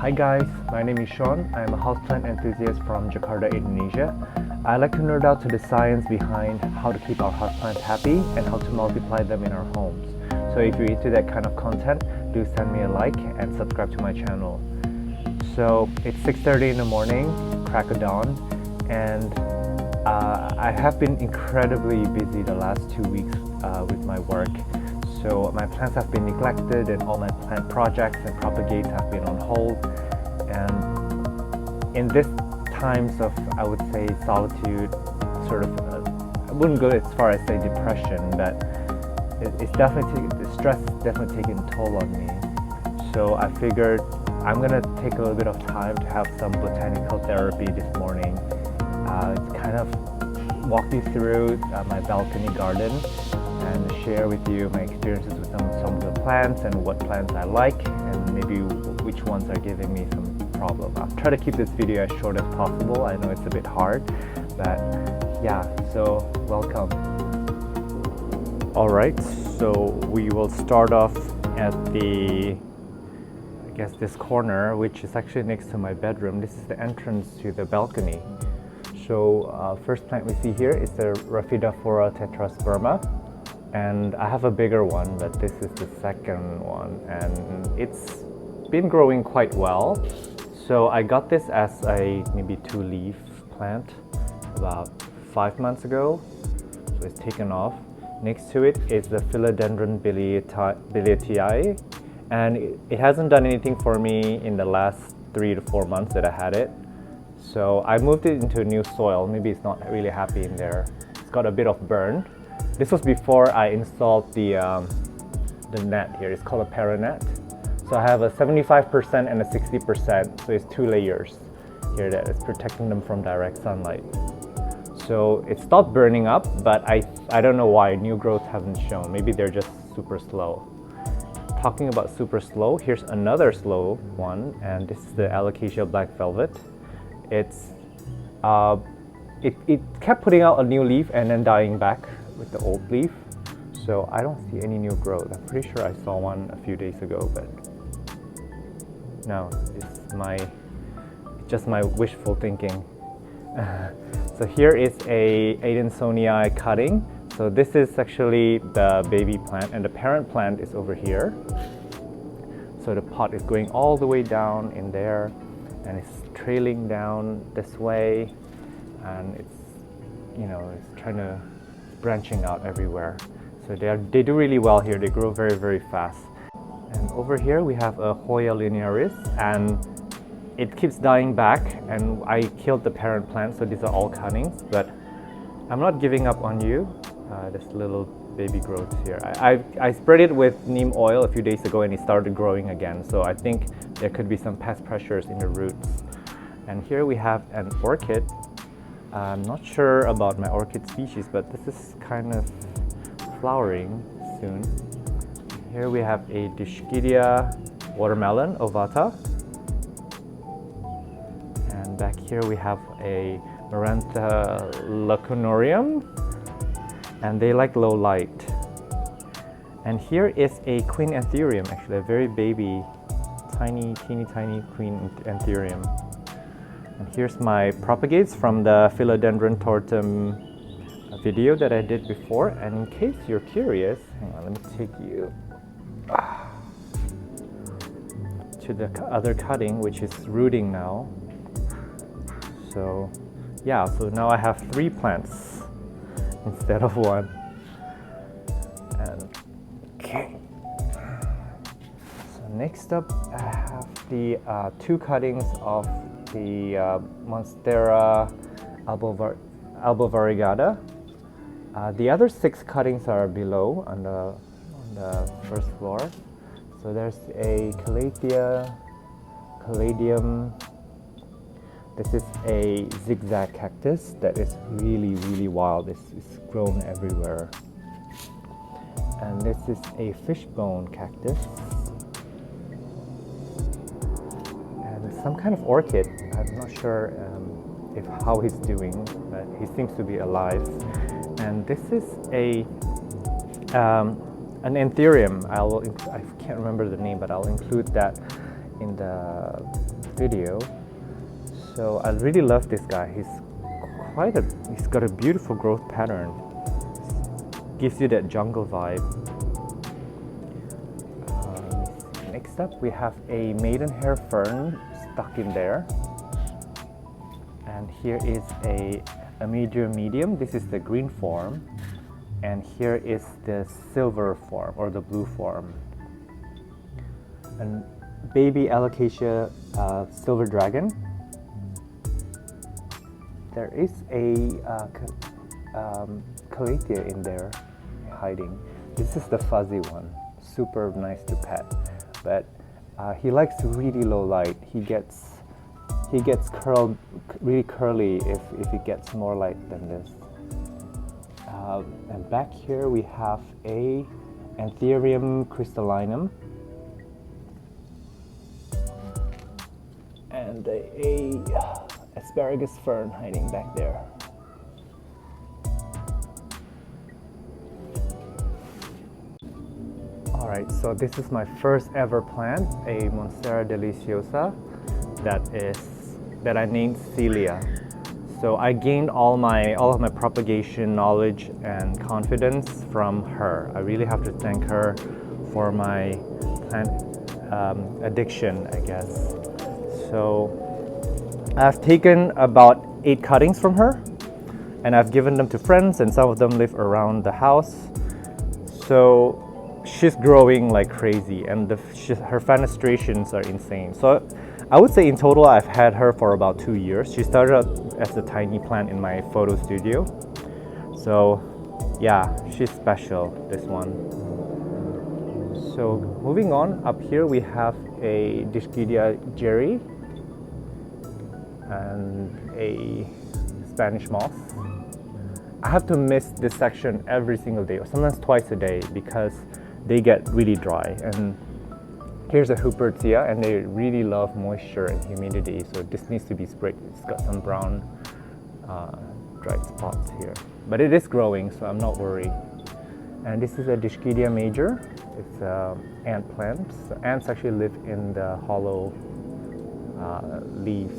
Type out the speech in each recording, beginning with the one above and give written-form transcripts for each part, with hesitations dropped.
Hi guys, my name is Sean. I'm a houseplant enthusiast from Jakarta, Indonesia. I like to nerd out to the science behind how to keep our houseplants happy and how to multiply them in our homes. So if you're into that kind of content, do send me a like and subscribe to my channel. So it's 6:30 in the morning, crack of dawn, and I have been incredibly busy the last 2 weeks with my work. So my plants have been neglected and all my plant projects and propagates have been on hold. And in this times of, I would say, solitude, sort of, I wouldn't go as far as say depression, but it's definitely, the stress is definitely taking a toll on me. So I figured I'm gonna take a little bit of time to have some botanical therapy this morning. Kind of walk you through my balcony garden and share with you my experiences with some of the plants and what plants I like and maybe which ones are giving me some problem. I'll try to keep this video as short as possible. I know it's a bit hard, but yeah, so welcome. Alright, so we will start off at the, I guess this corner, which is actually next to my bedroom. This is the entrance to the balcony. So first plant we see here is the Rhaphidophora tetrasperma. And I have a bigger one, but this is the second one, and it's been growing quite well. So I got this as a maybe 2-leaf plant about 5 months ago. So it's taken off. Next to it is the philodendron biliatii, and it hasn't done anything for me in the last 3 to 4 months that I had it. So I moved it into a new soil. Maybe it's not really happy in there. It's got a bit of burn. This was before I installed the net here. It's called a paranet. So I have a 75% and a 60%. So it's 2 layers here that is protecting them from direct sunlight. So it stopped burning up, but I don't know why new growths haven't shown. Maybe they're just super slow. Talking about super slow, here's another slow one, and this is the Alocasia black velvet. It kept putting out a new leaf and then dying back with the old leaf, so I don't see any new growth. I'm pretty sure I saw one a few days ago, but no, it's just my wishful thinking. So here is a Adansonii cutting. So this is actually the baby plant, and the parent plant is over here. So the pot is going all the way down in there, and it's trailing down this way, and it's, you know, it's trying to branching out everywhere. So they do really well here. They grow very, very fast. And over here we have a Hoya linearis, and it keeps dying back, and I killed the parent plant, so these are all cuttings, but I'm not giving up on you. This little baby growths here. I spread it with neem oil a few days ago and it started growing again, so I think there could be some pest pressures in the roots. And here we have an orchid. I'm not sure about my orchid species, but this is kind of flowering soon. Here we have a Dischidia watermelon ovata. And back here we have a Marantha lacunorium, and they like low light. And here is a queen anthurium, actually a very baby, teeny tiny queen anthurium. And here's my propagates from the philodendron tortum video that I did before. And in case you're curious, hang on, let me take you to the other cutting, which is rooting now. So yeah, so now I have 3 plants instead of 1. And okay. So next up, I have the 2 cuttings of the Monstera albovariegata. The other 6 cuttings are below on the first floor. So there's a caladium. This is a zigzag cactus that is really, really wild. It's grown everywhere. And this is a fishbone cactus. And some kind of orchid. I'm not sure how he's doing, but he seems to be alive. And this is an anthurium. I can't remember the name, but I'll include that in the video. So I really love this guy. He's got a beautiful growth pattern. Gives you that jungle vibe. Next up we have a maidenhair fern stuck in there. And here is a medium. This is the green form. And here is the silver form or the blue form. And baby alocasia silver dragon. There is a calathea in there hiding. This is the fuzzy one, super nice to pet, but he likes really low light. He gets really curly if it gets more light than this. And back here we have a Anthurium crystallinum and a asparagus fern hiding back there. Alright, so this is my first ever plant, a Monstera deliciosa that I named Celia. So I gained all of my propagation knowledge and confidence from her. I really have to thank her for my plant addiction, I guess. So I've taken about 8 cuttings from her and I've given them to friends, and some of them live around the house. So she's growing like crazy, and her fenestrations are insane. So I would say in total I've had her for about 2 years. She started out as a tiny plant in my photo studio. So yeah, she's special, this one. So moving on, up here we have a Dischidia jerry and a Spanish moss. I have to mist this section every single day, or sometimes twice a day, because they get really dry. And here's a Hubertia, and they really love moisture and humidity, so this needs to be sprayed. It's got some brown dried spots here, but it is growing, so I'm not worried. And this is a Dischidia major. It's ant plant. So ants actually live in the hollow leaves.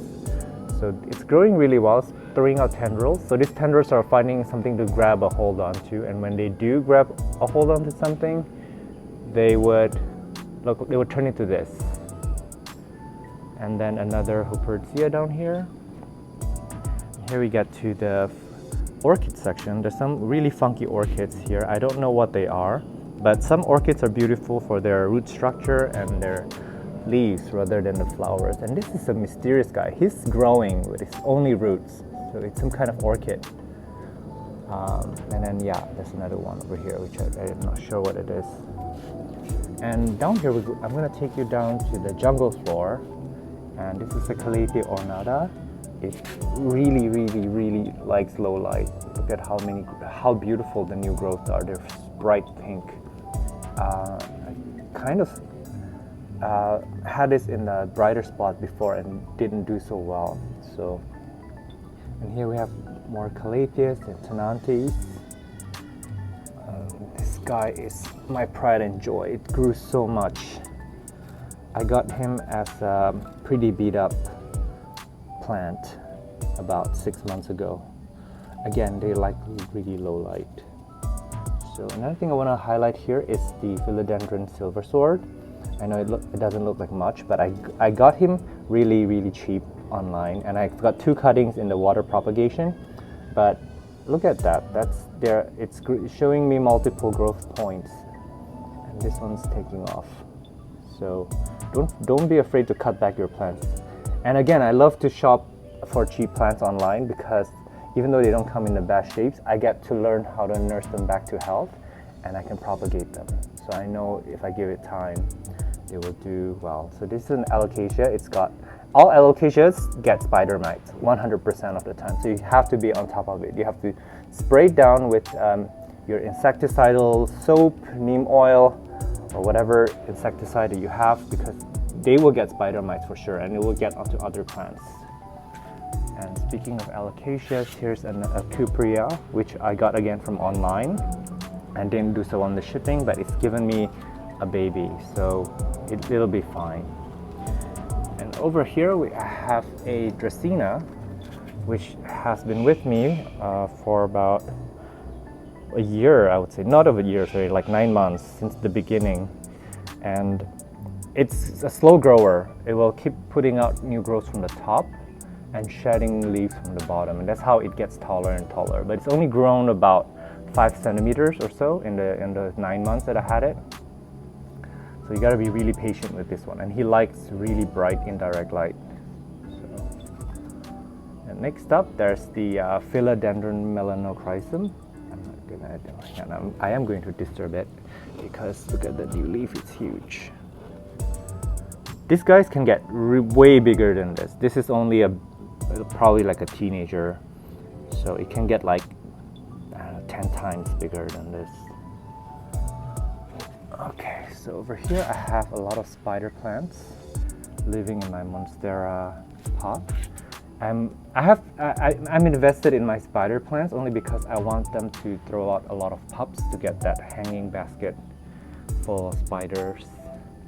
So it's growing really well. It's throwing out tendrils. So these tendrils are finding something to grab a hold onto, and when they do grab a hold onto something, they would turn into this. And then another Hubertia down here. Here we get to the orchid section. There's some really funky orchids here. I don't know what they are, but some orchids are beautiful for their root structure and their leaves rather than the flowers. And this is a mysterious guy. He's growing with his only roots, so it's some kind of orchid. And then yeah, there's another one over here which I'm not sure what it is. And down here I'm going to take you down to the jungle floor, and this is a Calathea ornata. It really likes low light. Look at how beautiful the new growths are. They're bright pink. I kind of had this in a brighter spot before and didn't do so well. So, and here we have more Calatheas and Tenantes. This guy is my pride and joy. It grew so much. I got him as a pretty beat up plant about 6 months ago. Again, they like really low light. So another thing I want to highlight here is the philodendron silver sword. I know it doesn't look like much, but I got him really cheap online, and I got 2 cuttings in the water propagation. But look at that. That's there. It's showing me multiple growth points, and this one's taking off. So don't be afraid to cut back your plants. And again, I love to shop for cheap plants online, because even though they don't come in the best shapes, I get to learn how to nurse them back to health, and I can propagate them. So I know if I give it time, they will do well. So this is an alocasia. It's got, all alocasias get spider mites 100% of the time. So you have to be on top of it. You have to spray it down with your insecticidal soap, neem oil, or whatever insecticide that you have, because they will get spider mites for sure, and it will get onto other plants. And speaking of alocasias, here's a Cuprea, which I got again from online and didn't do so on the shipping, but it's given me a baby, so it'll be fine. And over here we have a Dracaena, which has been with me for about a year, I would say. Not over a year, sorry, like 9 months since the beginning. And it's a slow grower. It will keep putting out new growths from the top and shedding leaves from the bottom, and that's how it gets taller and taller. But it's only grown about 5 centimeters or so in the 9 months that I had it. So you gotta be really patient with this one. And he likes really bright indirect light. So, and next up, there's the philodendron melanochrysum. I am going to disturb it because look at the new leaf, it's huge. These guys can get way bigger than this. This is only probably like a teenager. So it can get like 10 times bigger than this. Okay, so over here I have a lot of spider plants living in my Monstera pot. I'm invested in my spider plants only because I want them to throw out a lot of pups to get that hanging basket full of spiders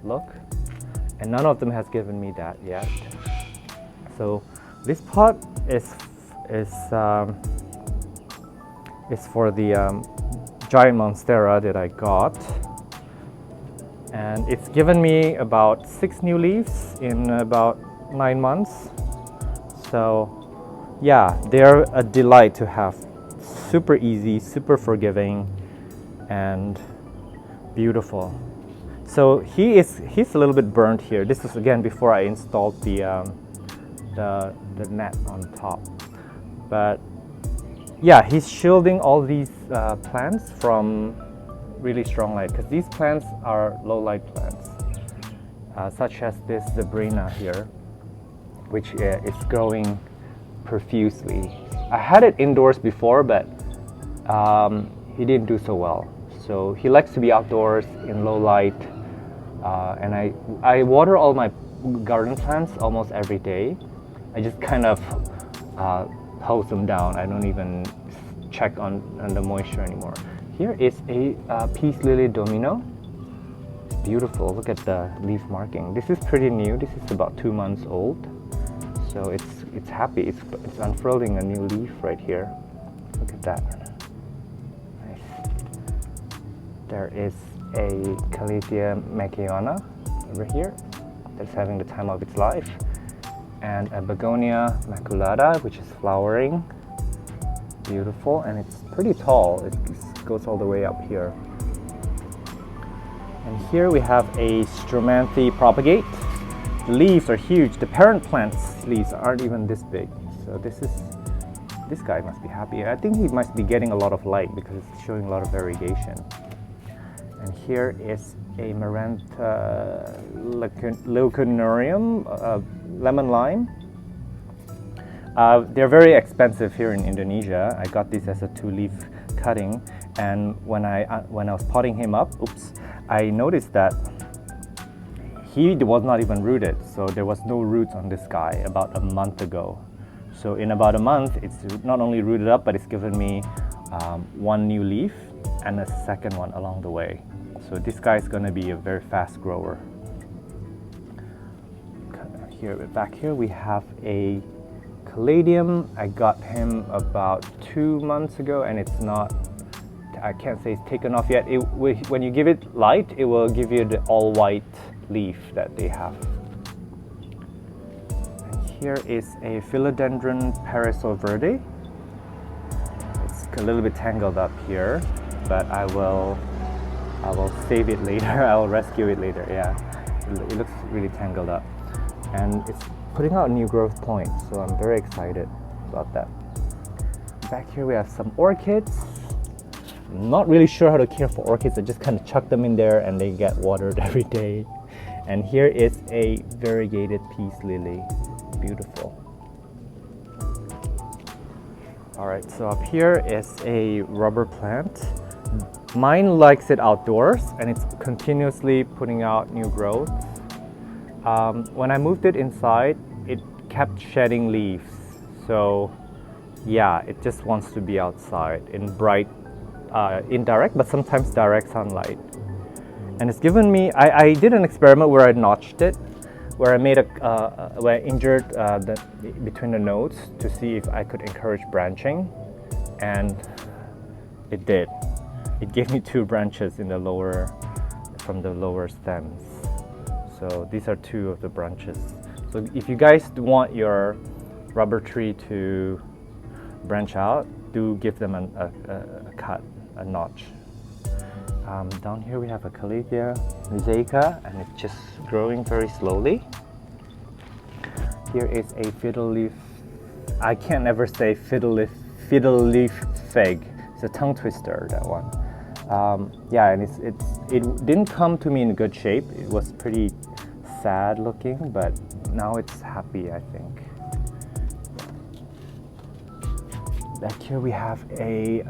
look. And none of them has given me that yet. So this pot is for the giant Monstera that I got. And it's given me about 6 new leaves in about 9 months. So yeah, they're a delight to have. Super easy, super forgiving, and beautiful. So he's a little bit burnt here. This is again before I installed the net on top. But yeah, he's shielding all these plants from really strong light, because these plants are low light plants, such as this Zebrina here, which is growing profusely. I had it indoors before, but he didn't do so well. So he likes to be outdoors in low light, and I water all my garden plants almost every day. I just kind of hose them down. I don't even check on the moisture anymore. Here is a peace lily domino. It's beautiful. Look at the leaf marking. This is pretty new. This is about 2 months old. So it's happy. It's unfurling a new leaf right here. Look at that. Nice. There is a Calathea macleona over here that's having the time of its life, and a Begonia maculata, which is flowering. Beautiful, and it's pretty tall. It goes all the way up here. And here we have a Stromanthe propagate. The leaves are huge. The parent plant's leaves aren't even this big. So this guy must be happy. I think he must be getting a lot of light because it's showing a lot of variegation. And here is a Marantha leuconarium, lemon lime. They're very expensive here in Indonesia. I got this as a 2-leaf cutting, and when I was potting him up, I noticed that he was not even rooted. So there was no roots on this guy about a month ago. So in about a month, it's not only rooted up, but it's given me 1 new leaf and a second one along the way. So this guy is going to be a very fast grower. Back here we have a Caladium. I got him about 2 months ago, and it's not, I can't say it's taken off yet. When you give it light, it will give you the all white leaf that they have. And here is a Philodendron Parasol Verde. It's a little bit tangled up here, but I will save it later. I will rescue it later. Yeah, it looks really tangled up, and it's putting out new growth points, so I'm very excited about that. Back here we have some orchids. I'm not really sure how to care for orchids. I just kind of chuck them in there and they get watered every day. And here is a variegated peace lily. Beautiful. Alright, so up here is a rubber plant. Mine likes it outdoors, and it's continuously putting out new growth. When I moved it inside, it kept shedding leaves. So yeah, it just wants to be outside in bright, indirect, but sometimes direct sunlight. And it's given me, I did an experiment where I notched it where I made where I injured between the nodes to see if I could encourage branching, and it did. It gave me 2 branches in the lower, from the lower stems. So these are 2 of the branches. So if you guys want your rubber tree to branch out, do give them a cut, a notch. Down here we have a Calathea mosaica, and it's just growing very slowly. Here is a fiddle leaf. I can't ever say fiddle leaf fig. It's a tongue twister, that one. Yeah, and it didn't come to me in good shape. It was pretty sad looking, but now it's happy, I think. Back here we have a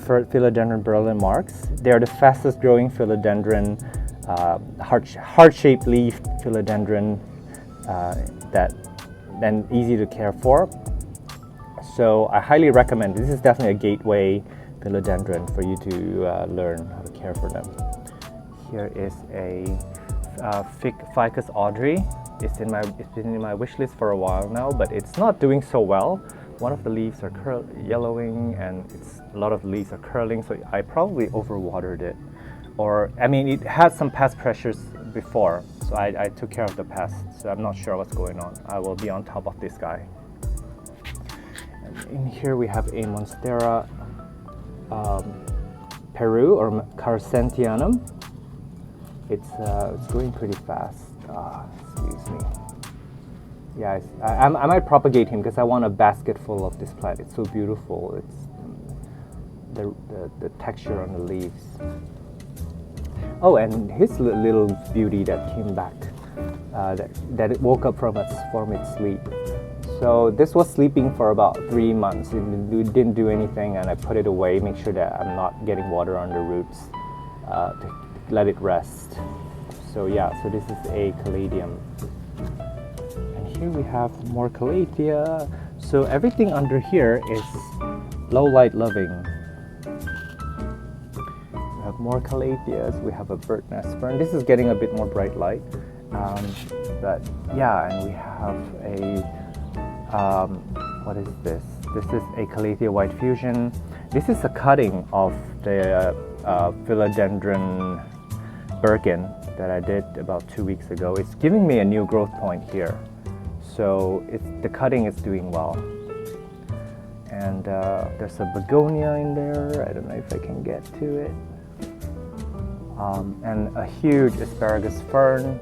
philodendron Berlin marks. They are the fastest growing philodendron, heart-shaped leaf philodendron and easy to care for. So I highly recommend. This is definitely a gateway philodendron for you to learn how to care for them. Here is a Ficus audrey. It's been in my wish list for a while now, but it's not doing so well. One of the leaves are yellowing, and a lot of the leaves are curling, so I probably overwatered it. Or, I mean, it had some pest pressures before, so I took care of the pests, so I'm not sure what's going on. I will be on top of this guy. And in here we have a Monstera Peru, or Carcentianum. It's growing pretty fast. Excuse me. Yeah, I might propagate him because I want a basket full of this plant. It's so beautiful. It's the texture on the leaves. Oh, and his little beauty that came back, that it woke up from its sleep. So this was sleeping for about 3 months. It didn't do anything, and I put it away, make sure that I'm not getting water on the roots, to let it rest. So yeah, so this is a caladium. Here we have more Calathea. So everything under here is low light loving. We have more Calatheas. We have a bird nest fern. This is getting a bit more bright light. But yeah, and we have a, what is this? This is a Calathea white fusion. This is a cutting of the philodendron Birkin that I did about 2 weeks ago. It's giving me a new growth point here. So the cutting is doing well. And there's a begonia in there. I don't know if I can get to it. And a huge asparagus fern.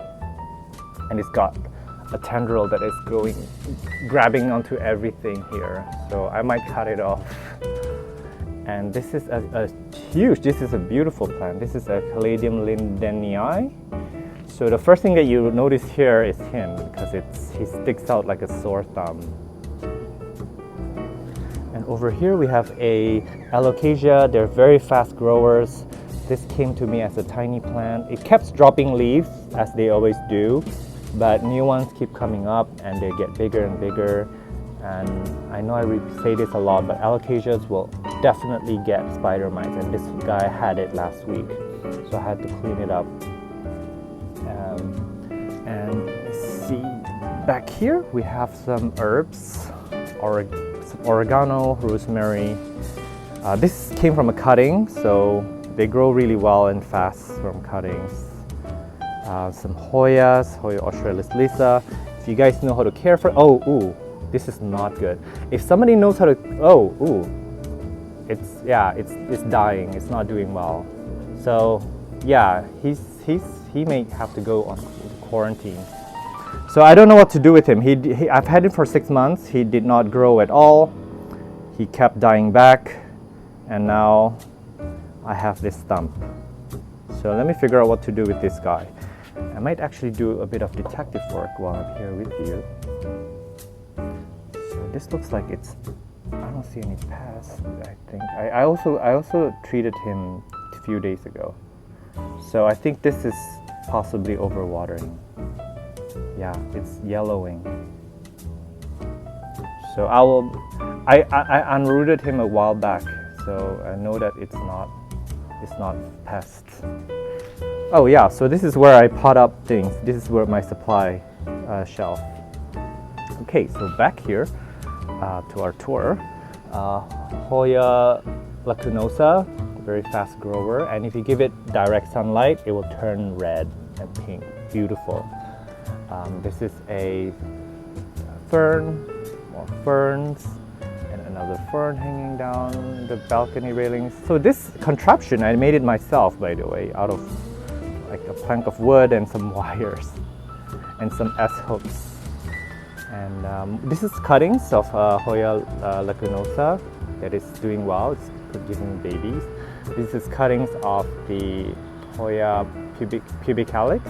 And it's got a tendril that is grabbing onto everything here. So I might cut it off. And this is this is a beautiful plant. This is a Caladium lindenii. So the first thing that you notice here is him, because he sticks out like a sore thumb. And over here we have a alocasia. They're very fast growers. This came to me as a tiny plant. It kept dropping leaves, as they always do, but new ones keep coming up and they get bigger and bigger. And I know I say this a lot, but alocasias will definitely get spider mites, and this guy had it last week, so I had to clean it up. And let's see, back here we have some herbs, some oregano, rosemary. This came from a cutting, so they grow really well and fast from cuttings. Some Hoyas, Hoya australis lisa. If you guys know how to care for, this is not good. If somebody knows how to, it's dying. It's not doing well. So yeah, he may have to go on quarantine. So I don't know what to do with him. I've had him for 6 months. He did not grow at all. He kept dying back, and now I have this stump. So let me figure out what to do with this guy. I might actually do a bit of detective work while I'm here with you. So this looks like I don't see any pests, I think. I also treated him a few days ago. So I think this is possibly overwatering. Yeah, it's yellowing. So I unrooted him a while back, so I know that it's not pests. Oh yeah, so this is where I pot up things. This is where my supply shelf. Okay, so back here to our tour. Hoya lacunosa, very fast grower, and if you give it direct sunlight, it will turn red and pink. Beautiful. This is a fern, more ferns, and another fern hanging down the balcony railings. So this contraption, I made it myself, by the way, out of like a plank of wood and some wires and some S-hooks. And this is cuttings of Hoya lacunosa that is doing well. It's producing babies. This is cuttings of the Hoya pubicalis,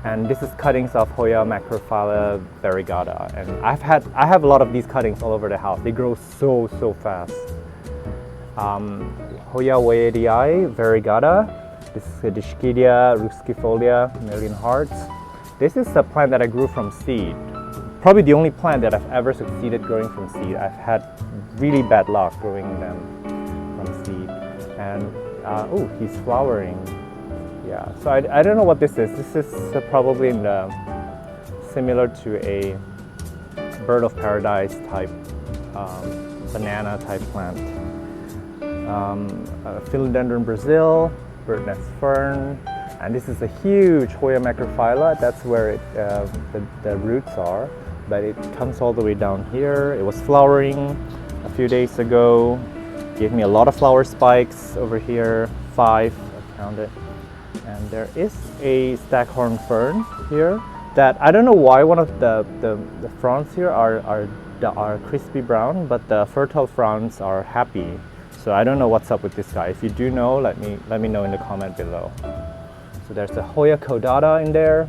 and this is cuttings of Hoya macrophylla variegata. And I have a lot of these cuttings all over the house. They grow so fast. Hoya weidii variegata. This is a Dischidia ruscifolia, million hearts. This is a plant that I grew from seed. Probably the only plant that I've ever succeeded growing from seed. I've had really bad luck growing them from seed. And oh, he's flowering. Yeah, so I don't know what this is. This is probably similar to a bird of paradise type, banana type plant. Philodendron Brazil, bird nest fern, and this is a huge Hoya macrophylla. That's where the roots are, but it comes all the way down here. It was flowering a few days ago. Gave me a lot of flower spikes over here, 5, I counted. And there is a staghorn fern here that I don't know why one of the fronds here are crispy brown, but the fertile fronds are happy. So I don't know what's up with this guy. If you do know, let me know in the comment below. So there's a Hoya caudata in there,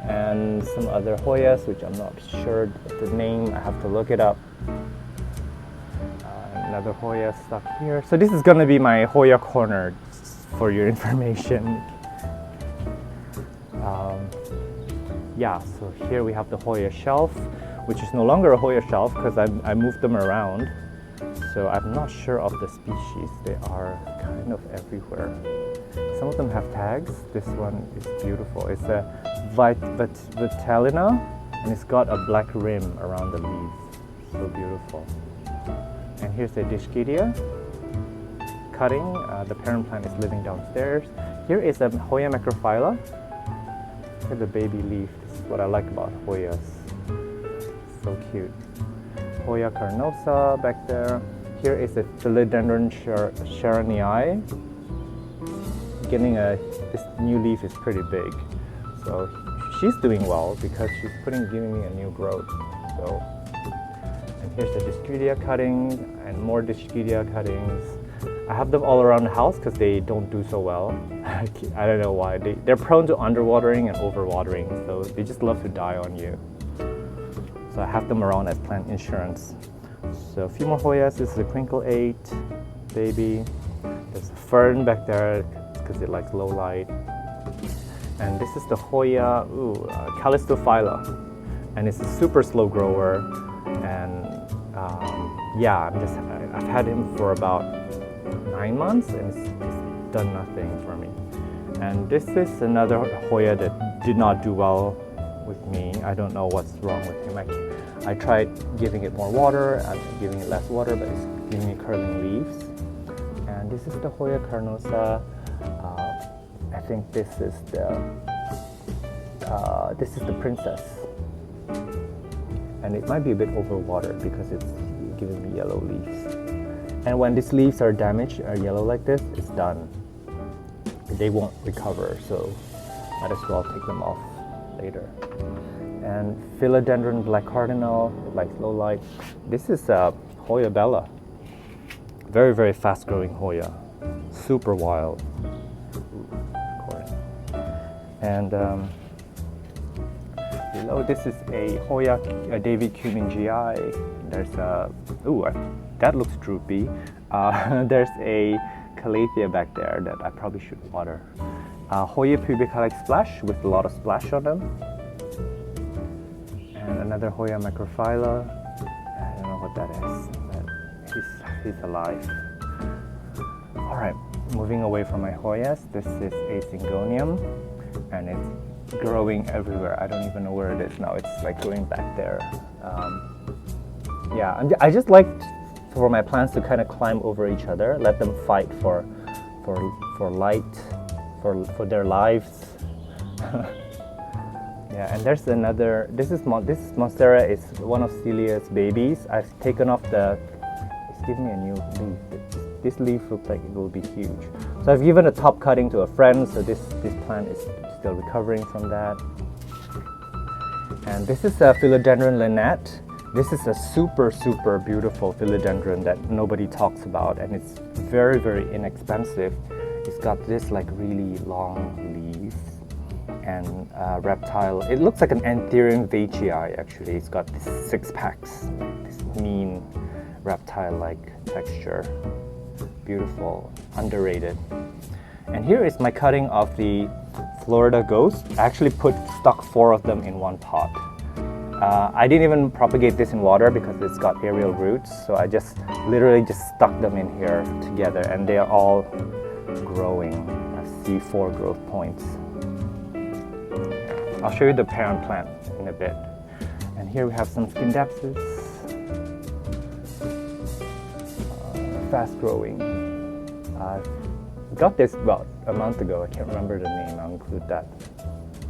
and some other Hoyas, which I'm not sure the name. I have to look it up. Another Hoya stuck here. So this is gonna be my Hoya corner for your information. Yeah, so here we have the Hoya shelf, which is no longer a Hoya shelf because I moved them around. So I'm not sure of the species. They are kind of everywhere. Some of them have tags. This one is beautiful. It's a Vitellina, and it's got a black rim around the leaves. So beautiful. And here's a Dischidia cutting. The parent plant is living downstairs. Here is a Hoya macrophylla. Look at the baby leaf. This is what I like about Hoyas. So cute. Hoya carnosa back there. Here is a philodendron sharonii. This new leaf is pretty big. So she's doing well because she's giving me a new growth. So, and here's the Dischidia cuttings and more Dischidia cuttings. I have them all around the house because they don't do so well. I don't know why. They're prone to underwatering and overwatering, so they just love to die on you. So I have them around as plant insurance. So a few more Hoyas. This is a Crinkle 8 baby. There's a fern back there because it likes low light. And this is the Hoya Calistophylla, and it's a super slow grower. And yeah, I've had him for about 9 months, and it's done nothing for me. And this is another Hoya that did not do well with me. I don't know what's wrong with him. I tried giving it more water and giving it less water, but it's giving me curling leaves. And this is the Hoya carnosa. I think this is the princess, and it might be a bit overwatered because it's giving me yellow leaves. And when these leaves are damaged or yellow like this, it's done. They won't recover, so might as well take them off later. And philodendron black cardinal, like low light. This is Hoya bella. Very, very fast growing Hoya. Super wild. And below this is a Hoya David Cumin GI. There's a, that looks droopy. There's a Calathea back there that I probably should water. Hoya pubicalis splash with a lot of splash on them. And another Hoya macrophylla. I don't know what that is, but he's alive. All right, moving away from my Hoyas, this is a Syngonium, and it's growing everywhere. I don't even know where it is now. It's like going back there. Yeah, I just like for my plants to kind of climb over each other, let them fight for light, for their lives. Yeah, and there's another. This Monstera is one of Celia's babies. I've taken off the. It's giving me a new leaf. This leaf looks like it will be huge. So I've given a top cutting to a friend. So this plant is still recovering from that. And this is a philodendron Lynette. This is a super beautiful philodendron that nobody talks about, and it's very inexpensive. It's got this like really long leaf and reptile. It looks like an Anthurium veitchii actually. It's got these 6 packs, this mean reptile-like texture. Beautiful, underrated. And here is my cutting of the Florida Ghost. I actually stuck 4 of them in one pot. I didn't even propagate this in water because it's got aerial roots, so I literally just stuck them in here together, and they are all growing. I see 4 growth points. I'll show you the parent plant in a bit. And here we have some Scindapsus, fast growing. I got this about a month ago. I can't remember the name. I'll include that.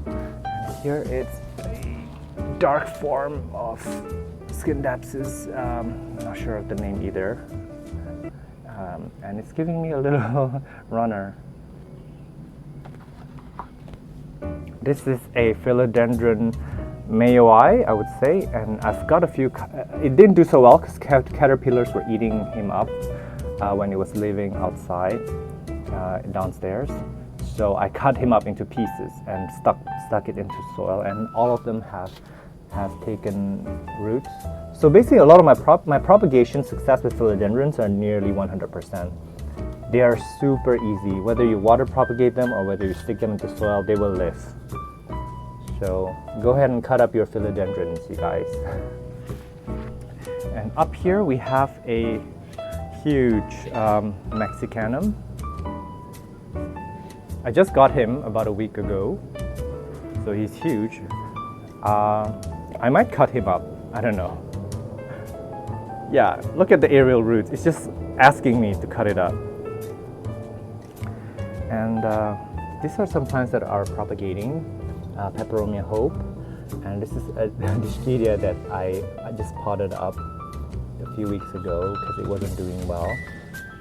And here it's a dark form of Scindapsus. I'm not sure of the name either. And it's giving me a little runner. This is a philodendron mayoi, I would say, and I've got a few. It didn't do so well because caterpillars were eating him up when he was living outside downstairs. So I cut him up into pieces and stuck it into soil, and all of them have taken roots. So basically, a lot of my propagation success with philodendrons are nearly 100%. They are super easy. Whether you water propagate them or whether you stick them into soil, they will live. So go ahead and cut up your philodendrons, you guys. And up here we have a huge Mexicanum. I just got him about a week ago, so he's huge. I might cut him up, I don't know. Yeah, look at the aerial roots. It's just asking me to cut it up. And these are some plants that are propagating. Peperomia Hope, and this is a Dischidia that I just potted up a few weeks ago because it wasn't doing well.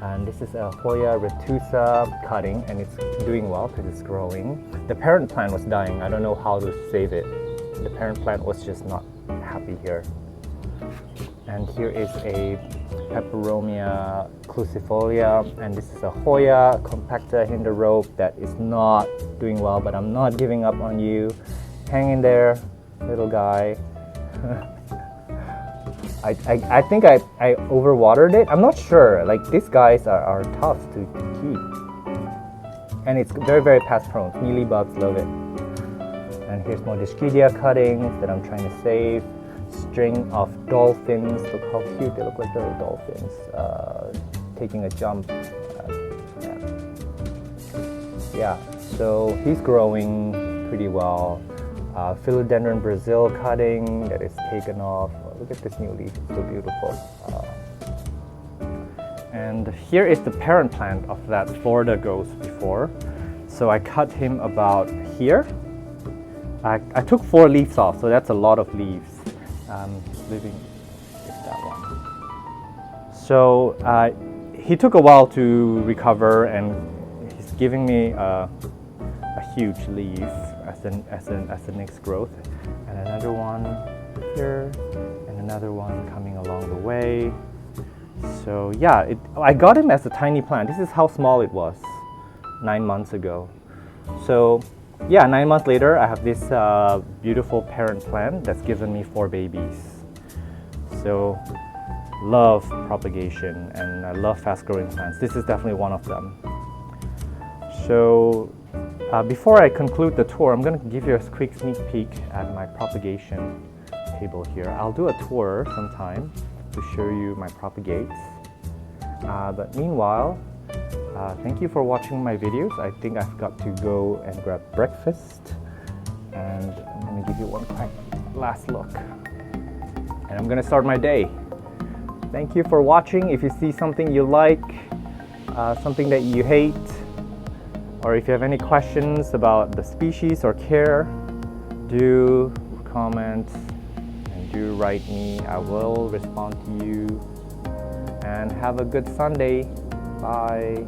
And this is a Hoya retusa cutting, and it's doing well because it's growing. The parent plant was dying. I don't know how to save it. The parent plant was just not happy here. And here is a Peperomia clusifolia, and this is a Hoya compacta hinder rope that is not doing well, but I'm not giving up on you. Hang in there, little guy. I think I overwatered it. I'm not sure. Like, these guys are tough to keep, and it's very pest prone. Mealybugs love it. And here's more Dischidia cuttings that I'm trying to save. String of dolphins. Look how cute they look, like little dolphins taking a jump. Yeah, so he's growing pretty well. Philodendron Brazil cutting that is taken off. Look at this new leaf, it's so beautiful. And here is the parent plant of that Florida Ghost before. So I cut him about here. I took 4 leaves off, so that's a lot of leaves. He's living with that one. So he took a while to recover, and he's giving me a huge leaf as the next growth, and another one here, and another one coming along the way. So yeah, I got him as a tiny plant. This is how small it was 9 months ago. So yeah, 9 months later, I have this beautiful parent plant that's given me 4 babies. So, love propagation, and I love fast-growing plants. This is definitely one of them. So, before I conclude the tour, I'm going to give you a quick sneak peek at my propagation table here. I'll do a tour sometime to show you my propagates. But meanwhile, Thank you for watching my videos. I think I've got to go and grab breakfast, and I'm gonna give you one quick last look, and I'm gonna start my day. Thank you for watching. If you see something you like, something that you hate, or if you have any questions about the species or care, do comment and do write me. I will respond to you. And have a good Sunday. Bye.